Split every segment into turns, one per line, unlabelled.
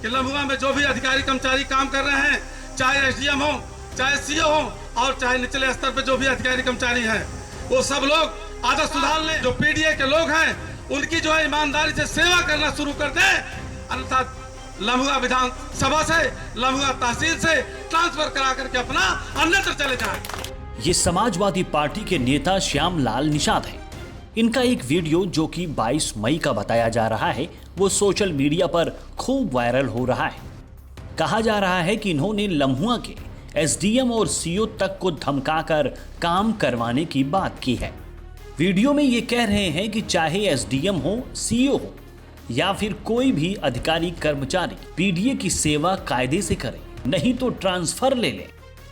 कि लम्हुआ में जो भी अधिकारी कर्मचारी काम कर रहे हैं, चाहे एसडीएम हो, चाहे सीओ हो और चाहे निचले स्तर पे जो भी अधिकारी कर्मचारी हैं, वो सब लोग आदत सुधार लें। जो पीडीए के लोग हैं उनकी जो है ईमानदारी से सेवा करना शुरू कर दें, अन्यथा लम्हुआ विधानसभा से, लम्हुआ तहसील से ट्रांसफर करा करके अपना अन्यत्र चले जाएं।
ये समाजवादी पार्टी के नेता श्यामलाल निषाद हैं। इनका एक वीडियो जो कि 22 मई का बताया जा रहा है, वो सोशल मीडिया पर खूब वायरल हो रहा है। कहा जा रहा है कि इन्होंने लम्हुआ के एसडीएम और सीओ तक को धमकाकर काम करवाने की बात की है। वीडियो में ये कह रहे हैं कि चाहे एसडीएम हो, सीओ हो या फिर कोई भी अधिकारी कर्मचारी पीडीए की सेवा कायदे से करे, नहीं तो ट्रांसफर ले ले।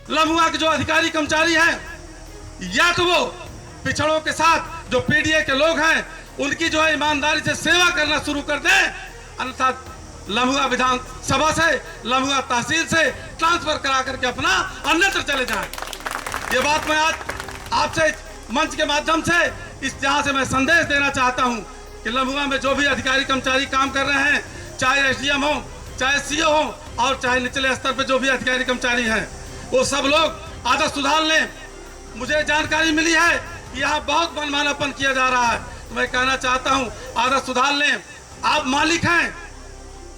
लम्हुआ के जो अधिकारी कर्मचारी हैं, या तो वो पिछड़ों के साथ जो पीडीए के लोग हैं उनकी जो है ईमानदारी से सेवा करना शुरू कर दें, अन्यथा लम्हुआ विधानसभा से, लम्हुआ तहसील से ट्रांसफर करा करके अपना अन्यत्र चले जाएं। ये बात मैं आज आपसे मंच के माध्यम से यहाँ से मैं संदेश देना चाहता हूँ कि लम्हुआ में जो भी अधिकारी कर्मचारी काम कर रहे हैं, चाहे एसडीएम हो, चाहे सीओ हो और चाहे निचले स्तर पे जो भी अधिकारी कर्मचारी हैं, वो सब लोग आदत सुधार लें। मुझे जानकारी मिली है कि यहाँ बहुत मनमानापन किया जा रहा है, तो मैं कहना चाहता हूँ आदत सुधार लें। आप मालिक हैं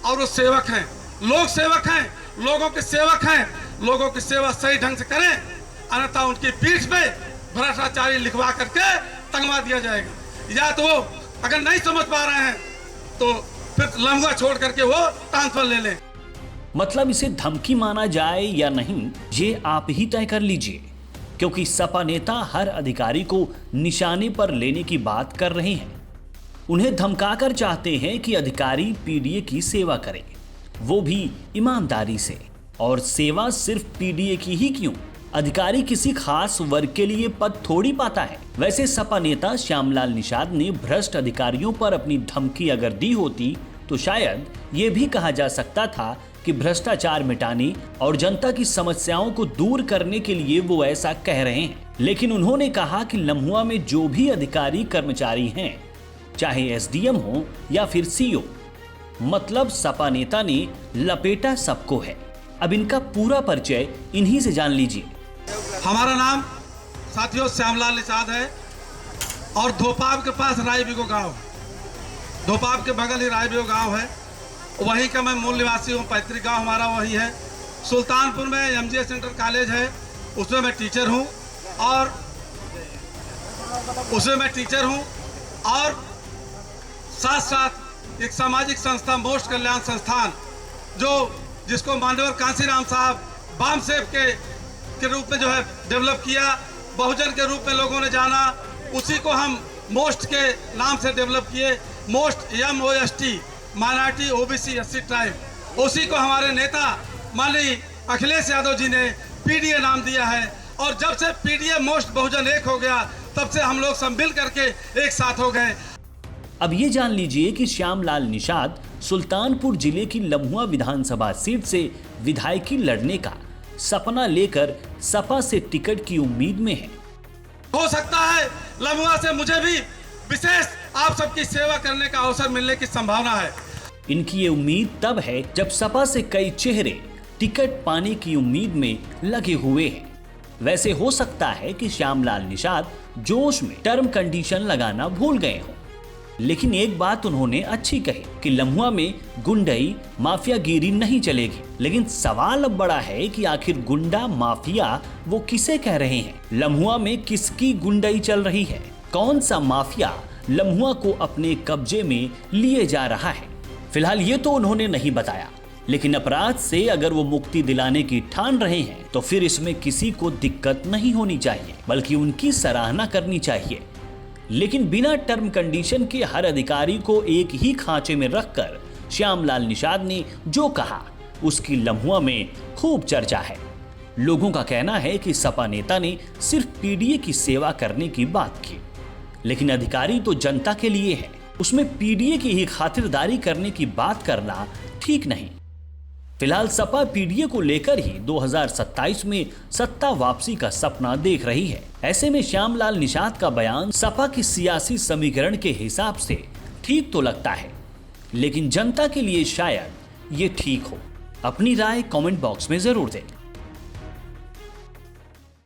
और वो सेवक हैं, लोग सेवक हैं, लोगों के सेवक हैं। लोगों की सेवा सही ढंग से करें, अन्यथा उनकी पीठ पे भ्रष्टाचारी लिखवा करके टंगवा दिया जाएगा। या तो वो अगर नहीं समझ पा रहे हैं तो फिर लम्हुआ छोड़ करके वो ट्रांसफर ले लें।
मतलब इसे धमकी माना जाए या नहीं, ये आप ही तय कर लीजिए, क्योंकि सपा नेता हर अधिकारी को निशाने पर लेने की बात कर रहे हैं। उन्हें धमकाकर चाहते हैं कि अधिकारी पीडीए की सेवा करें, वो भी ईमानदारी से। और सेवा सिर्फ पीडीए की ही क्यों, अधिकारी किसी खास वर्ग के लिए पद थोड़ी पाता है। वैसे सपा नेता श्यामलाल निषाद ने भ्रष्ट अधिकारियों पर अपनी धमकी अगर दी होती तो शायद ये भी कहा जा सकता था कि भ्रष्टाचार मिटाने और जनता की समस्याओं को दूर करने के लिए वो ऐसा कह रहे हैं। लेकिन उन्होंने कहा कि लम्हुआ में जो भी अधिकारी कर्मचारी हैं, चाहे एसडीएम हो या फिर सीओ, मतलब सपा नेता ने लपेटा सबको है। अब इनका पूरा परिचय इन्हीं से जान लीजिए।
हमारा नाम साथियों श्यामलाल निषाद है और धोपाब के पास रायबिगो गांव, धोपाब के बगल ही रायबिगो गांव है, वहीं का मैं मूल निवासी हूँ। पैतृक गांव हमारा वही है। सुल्तानपुर में एमजीएस सेंटर कॉलेज है, उसमें मैं टीचर हूँ और साथ साथ एक सामाजिक संस्था मोस्ट कल्याण संस्थान जिसको मान्यवर कांसीराम साहब बाम सेव के रूप में जो है डेवलप किया, बहुजन के रूप में लोगों ने जाना, उसी को हम मोस्ट के नाम से डेवलप किए। Most MOST minority OBC SC tribe, उसी को हमारे नेता माननीय अखिलेश यादव जी ने पीडीए नाम दिया है। और जब से पीडीए मोस्ट बहुजन एक हो गया, तब से हम लोग सब मिल करके एक साथ हो गए।
अब ये जान लीजिए कि श्यामलाल निषाद सुल्तानपुर जिले की लम्हुआ विधानसभा सीट से विधायकी लड़ने का सपना लेकर सपा से टिकट की उम्मीद में है।
हो सकता है लम्हुआ से मुझे भी विशेष आप सबकी सेवा करने का अवसर मिलने की संभावना है।
इनकी ये उम्मीद तब है जब सपा से कई चेहरे टिकट पाने की उम्मीद में लगे हुए हैं। वैसे हो सकता है कि श्यामलाल निषाद जोश में टर्म कंडीशन लगाना भूल गए हों, लेकिन एक बात उन्होंने अच्छी कही कि लम्हुआ में गुंडई माफियागिरी नहीं चलेगी। लेकिन सवाल अब बड़ा है कि आखिर गुंडा माफिया वो किसे कह रहे हैं? लम्हुआ में किसकी गुंडई चल रही है? कौन सा माफिया लम्हुआ को अपने कब्जे में लिए जा रहा है? फिलहाल ये तो उन्होंने नहीं बताया, लेकिन अपराध से अगर वो मुक्ति दिलाने की ठान रहे हैं तो फिर इसमें किसी को दिक्कत नहीं होनी चाहिए, बल्कि उनकी सराहना करनी चाहिए। लेकिन बिना टर्म कंडीशन के हर अधिकारी को एक ही खांचे में रखकर श्यामलाल निषाद ने जो कहा, उसकी लम्हुआ में खूब चर्चा है। लोगों का कहना है कि सपा नेता ने सिर्फ पीडीए की सेवा करने की बात की, लेकिन अधिकारी तो जनता के लिए है, उसमें पीडीए की ही खातिरदारी करने की बात करना ठीक नहीं। फिलहाल सपा पीडीए को लेकर ही 2027 में सत्ता वापसी का सपना देख रही है। ऐसे में श्यामलाल निषाद का बयान सपा की सियासी समीकरण के हिसाब से ठीक तो लगता है, लेकिन जनता के लिए शायद ये ठीक हो? अपनी राय कमेंट बॉक्स में जरूर दें।